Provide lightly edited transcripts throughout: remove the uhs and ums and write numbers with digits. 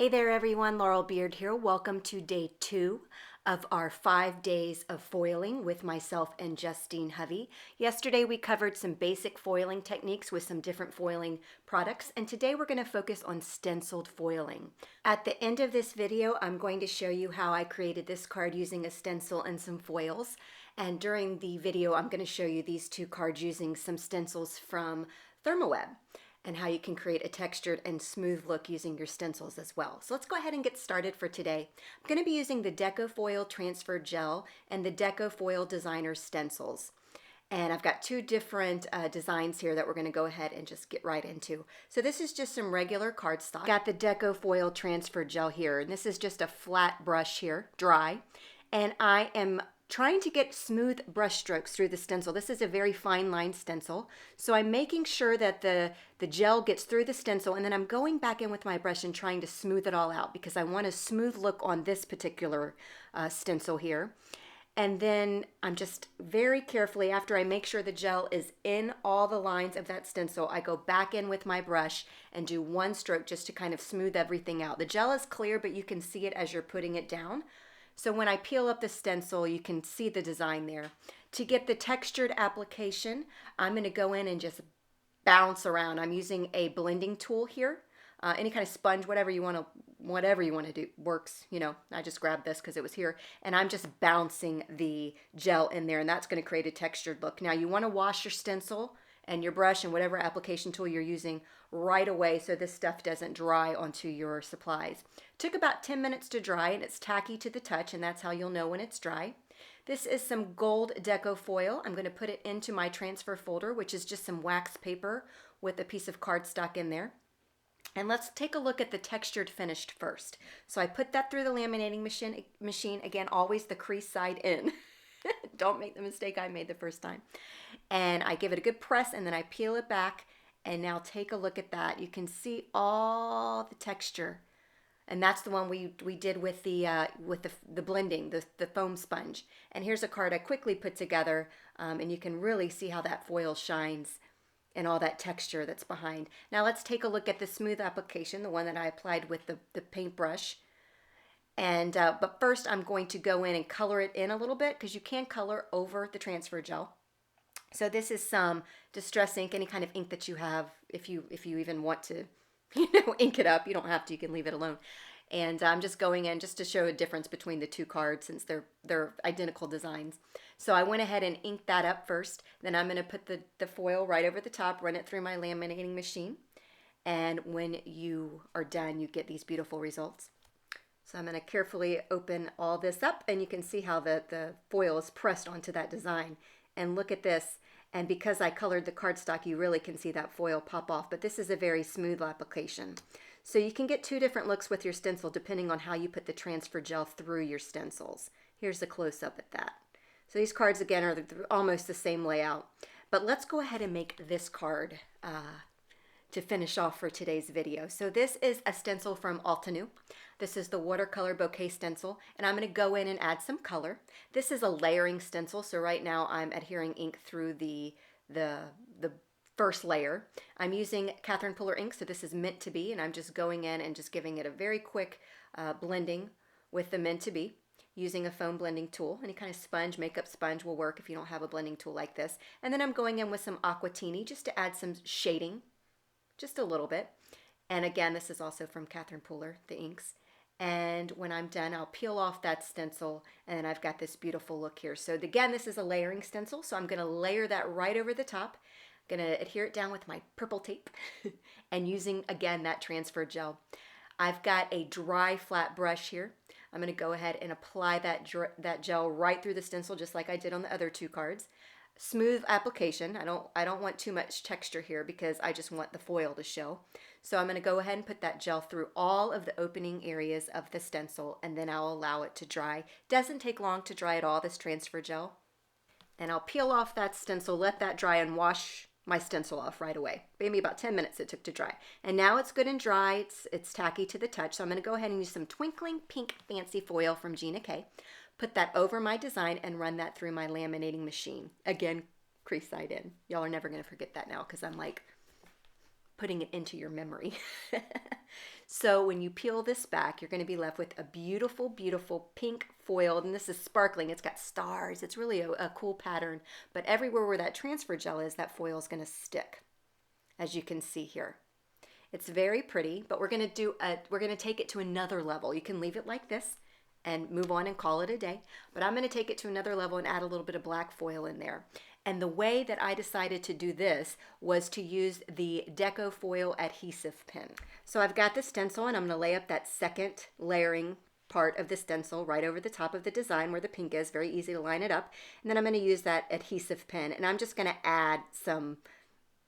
Hey there everyone, Laurel Beard here. Welcome to day 2 of our 5 days of foiling with myself and Justine Hovey. Yesterday we covered some basic foiling techniques with some different foiling products, and today we're going to focus on stenciled foiling. At the end of this video, I'm going to show you how I created this card using a stencil and some foils. And during the video, I'm going to show you these two cards using some stencils from Thermoweb, and how you can create a textured and smooth look using your stencils as well. So let's go ahead and get started for today. I'm going to be using the Deco Foil Transfer Gel and the Deco Foil Designer Stencils. And I've got two different designs here that we're going to go ahead and just get right into. So this is just some regular cardstock. Got the Deco Foil Transfer Gel here, and this is just a flat brush here, dry. And I am trying to get smooth brush strokes through the stencil. This is a very fine line stencil, so I'm making sure that the gel gets through the stencil, and then I'm going back in with my brush and trying to smooth it all out because I want a smooth look on this particular stencil here. And then I'm just very carefully, after I make sure the gel is in all the lines of that stencil, I go back in with my brush and do one stroke just to kind of smooth everything out. The gel is clear, but you can see it as you're putting it down. So when I peel up the stencil, you can see the design there. To get the textured application, I'm going to go in and just bounce around. I'm using a blending tool here. Any kind of sponge, whatever you want to do works. You know, I just grabbed this because it was here, and I'm just bouncing the gel in there, and that's going to create a textured look. Now you want to wash your stencil and your brush and whatever application tool you're using right away so this stuff doesn't dry onto your supplies. Took about 10 minutes to dry, and it's tacky to the touch, and that's how you'll know when it's dry. This is some gold Deco foil. I'm going to put it into my transfer folder, which is just some wax paper with a piece of cardstock in there. And let's take a look at the textured finished first. So I put that through the laminating machine. Again, always the crease side in. Don't make the mistake I made the first time. And I give it a good press, and then I peel it back. And now take a look at that. You can see all the texture. And that's the one we did with the blending, the foam sponge. And here's a card I quickly put together, and you can really see how that foil shines and all that texture that's behind. Now let's take a look at the smooth application, the one that I applied with the paintbrush. And but first I'm going to go in and color it in a little bit, because you can color over the transfer gel. So this is some distress ink, any kind of ink that you have, if you even want to, ink it up. You don't have to, you can leave it alone. And I'm just going in just to show a difference between the two cards, since they're identical designs. So I went ahead and inked that up first. Then I'm going to put the foil right over the top, run it through my laminating machine. And when you are done, you get these beautiful results. So I'm going to carefully open all this up, and you can see how the foil is pressed onto that design. And look at this. And because I colored the cardstock, you really can see that foil pop off. But this is a very smooth application. So you can get two different looks with your stencil depending on how you put the transfer gel through your stencils. Here's a close-up at that. So these cards, again, are almost the same layout. But let's go ahead and make this card to finish off for today's video. So this is a stencil from Altenew. This is the Watercolor Bouquet stencil, and I'm going to go in and add some color. This is a layering stencil, so right now I'm adhering ink through the first layer. I'm using Catherine Puller ink, so this is meant to be, and I'm just going in and just giving it a very quick blending with the meant to be using a foam blending tool. Any kind of sponge, makeup sponge will work if you don't have a blending tool like this. And then I'm going in with some Aquatini just to add some shading, just a little bit. And again, this is also from Catherine Puller, the inks. And when I'm done, I'll peel off that stencil, and I've got this beautiful look here. So again, this is a layering stencil, so I'm going to layer that right over the top. I'm going to adhere it down with my purple tape and using, again, that transfer gel. I've got a dry flat brush here. I'm going to go ahead and apply that gel right through the stencil, just like I did on the other two cards. Smooth application. I don't want too much texture here because I just want the foil to show. So I'm going to go ahead and put that gel through all of the opening areas of the stencil, and then I'll allow it to dry. Doesn't take long to dry at all, this transfer gel. And I'll peel off that stencil, let that dry, and wash my stencil off right away. Maybe about 10 minutes it took to dry. And now it's good and dry. It's tacky to the touch. So I'm going to go ahead and use some Twinkling Pink Fancy Foil from Gina. Put that over my design and run that through my laminating machine. Again, crease side in. Y'all are never going to forget that now because I'm like putting it into your memory. So when you peel this back, you're going to be left with a beautiful, beautiful pink foiled, and this is sparkling. It's got stars. It's really a cool pattern, but everywhere where that transfer gel is, that foil is going to stick, as you can see here. It's very pretty, but we're going to take it to another level. You can leave it like this and move on and call it a day, but I'm going to take it to another level and add a little bit of black foil in there. And the way that I decided to do this was to use the Deco foil adhesive pen. So I've got the stencil, and I'm going to lay up that second layering part of the stencil right over the top of the design where the pink is. Very easy to line it up. And then I'm going to use that adhesive pen, and I'm just going to add some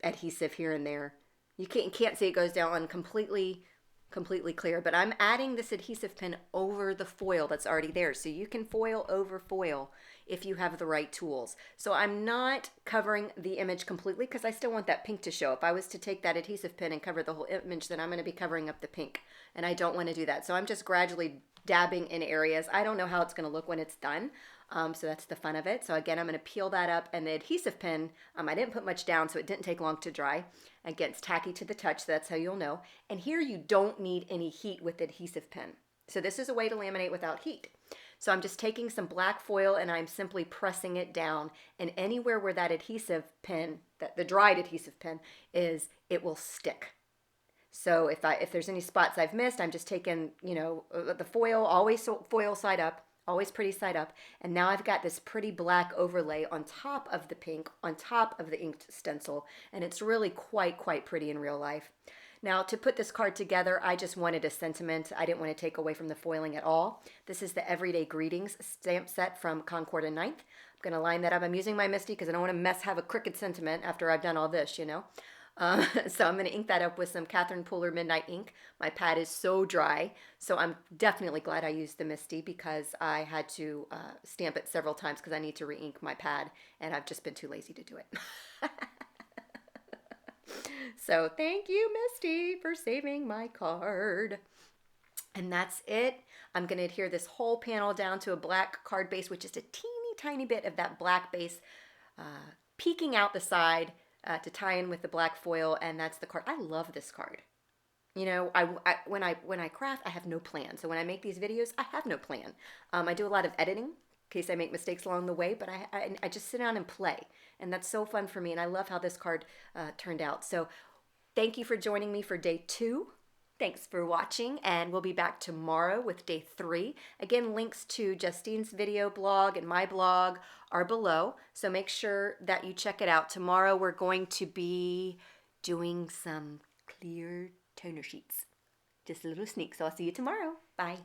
adhesive here and there. You can't see it goes down completely clear, but I'm adding this adhesive pen over the foil that's already there. So you can foil over foil if you have the right tools. So I'm not covering the image completely because I still want that pink to show. If I was to take that adhesive pen and cover the whole image, then I'm going to be covering up the pink, and I don't want to do that. So I'm just gradually dabbing in areas. I don't know how it's going to look when it's done. So that's the fun of it. So again, I'm going to peel that up, and the adhesive pen, I didn't put much down, so it didn't take long to dry. Again, it's tacky to the touch, so that's how you'll know. And here you don't need any heat with the adhesive pen. So this is a way to laminate without heat. So I'm just taking some black foil and I'm simply pressing it down, and anywhere where that adhesive pen, the dried adhesive pen is, it will stick. So if there's any spots I've missed, I'm just taking, the foil, always foil side up, always pretty side up, and now I've got this pretty black overlay on top of the pink, on top of the inked stencil, and it's really quite pretty in real life. Now, to put this card together, I just wanted a sentiment. I didn't want to take away from the foiling at all. This is the Everyday Greetings stamp set from Concord and 9th. I'm going to line that up. I'm using my Misty because I don't want to have a crooked sentiment after I've done all this, So I'm going to ink that up with some Catherine Pooler Midnight ink. My pad is so dry, so I'm definitely glad I used the Misty because I had to stamp it several times because I need to re-ink my pad, and I've just been too lazy to do it. So thank you, Misty, for saving my card. And that's it. I'm going to adhere this whole panel down to a black card base, which is a teeny tiny bit of that black base peeking out the side to tie in with the black foil, and that's the card. I love this card. When I craft, I have no plan. So when I make these videos, I have no plan. I do a lot of editing in case I make mistakes along the way, but I just sit down and play, and that's so fun for me, and I love how this card turned out. So thank you for joining me for day 2. Thanks for watching, and we'll be back tomorrow with day 3. Again, links to Justine's video blog and my blog are below, so make sure that you check it out. Tomorrow we're going to be doing some clear toner sheets. Just a little sneak, so I'll see you tomorrow. Bye.